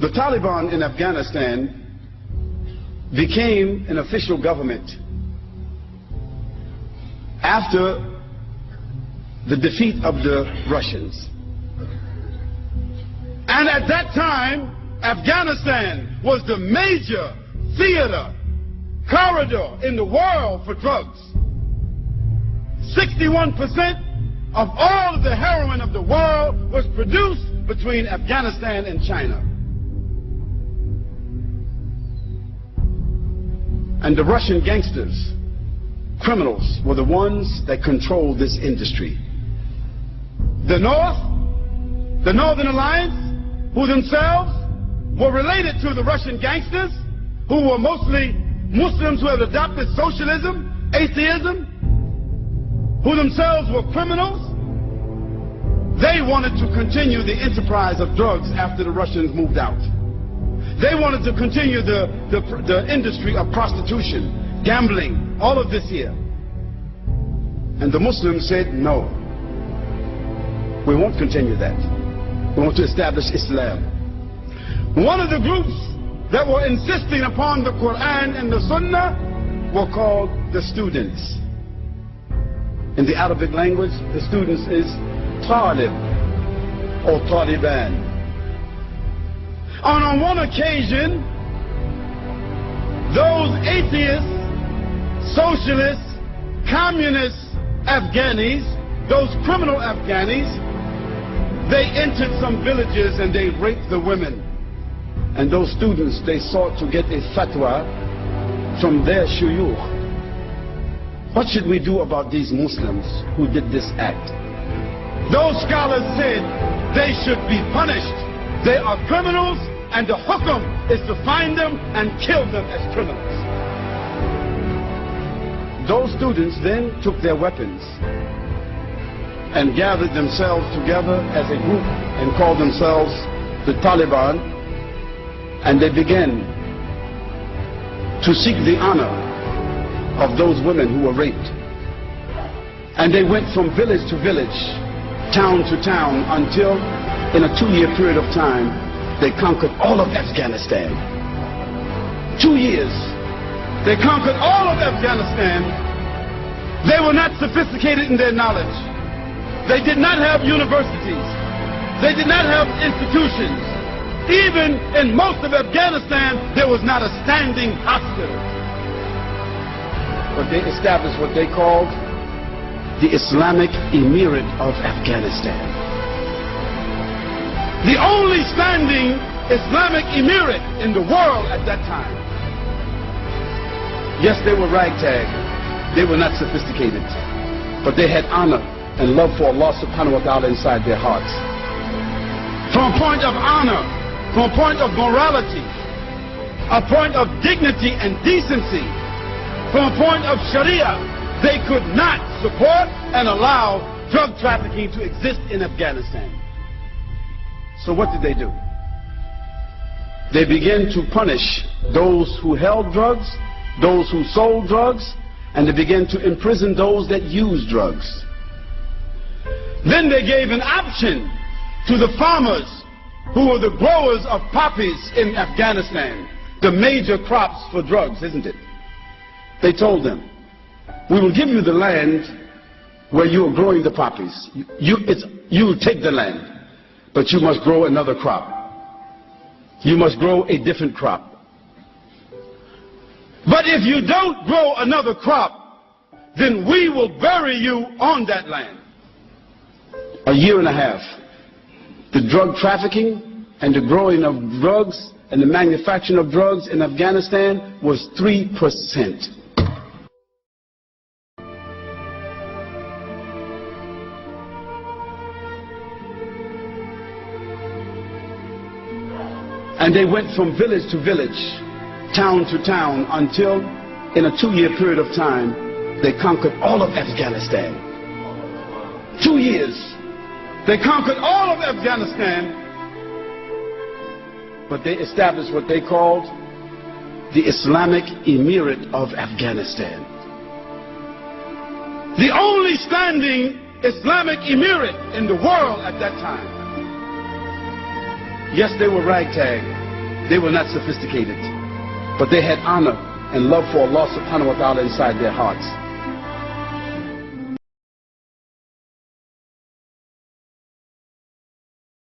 The Taliban in Afghanistan became an official government after the defeat of the Russians. And at that time, Afghanistan was the major theater, corridor in the world for drugs. 61% of all of the heroin of the world was produced between Afghanistan and China. And the Russian gangsters, criminals, were the ones that controlled this industry. The North, the Northern Alliance, who themselves were related to the Russian gangsters, who were mostly Muslims who had adopted socialism, atheism, who themselves were criminals. They wanted to continue the enterprise of drugs after the Russians moved out. They wanted to continue the industry of prostitution, gambling, all of this here. And the Muslims said, no, we won't continue that. We want to establish Islam. One of the groups that were insisting upon the Quran and the Sunnah were called the students. In the Arabic language, the students is Talib or Taliban. On one occasion, those atheists, socialists, communist Afghanis, those criminal Afghanis, they entered some villages and they raped the women. And those students, they sought to get a fatwa from their shuyukh. What should we do about these Muslims who did this act? Those scholars said they should be punished. They are criminals, and the hukum is to find them and kill them as criminals. Those students then took their weapons and gathered themselves together as a group and called themselves the Taliban, and they began to seek the honor of those women who were raped. And they went from village to village, town to town, until in a 2-year period of time they conquered all of Afghanistan. 2 years. They conquered all of Afghanistan. They were not sophisticated in their knowledge. They did not have universities. They did not have institutions. Even in most of Afghanistan, there was not a standing hospital. But they established what they called the Islamic Emirate of Afghanistan. The only standing Islamic emirate in the world at that time. Yes, they were ragtag. They were not sophisticated. But they had honor and love for Allah subhanahu wa ta'ala inside their hearts. From a point of honor, from a point of morality, a point of dignity and decency, from a point of Sharia, they could not support and allow drug trafficking to exist in Afghanistan. So what did they do? They began to punish those who held drugs, those who sold drugs, and they began to imprison those that used drugs. Then they gave an option to the farmers who were the growers of poppies in Afghanistan, the major crops for drugs, isn't it? They told them, we will give you the land where you are growing the poppies. You will take the land. But you must grow another crop. You must grow a different crop. But if you don't grow another crop, then we will bury you on that land. A year and a half, the drug trafficking and the growing of drugs and the manufacturing of drugs in Afghanistan was 3%. And they went from village to village, town to town, until in a 2-year period of time, they conquered all of Afghanistan. 2 years. They conquered all of Afghanistan, but they established what they called the Islamic Emirate of Afghanistan. The only standing Islamic Emirate in the world at that time. Yes, they were ragtag. they were not sophisticated, but they had honor and love for Allah subhanahu wa ta'ala inside their hearts.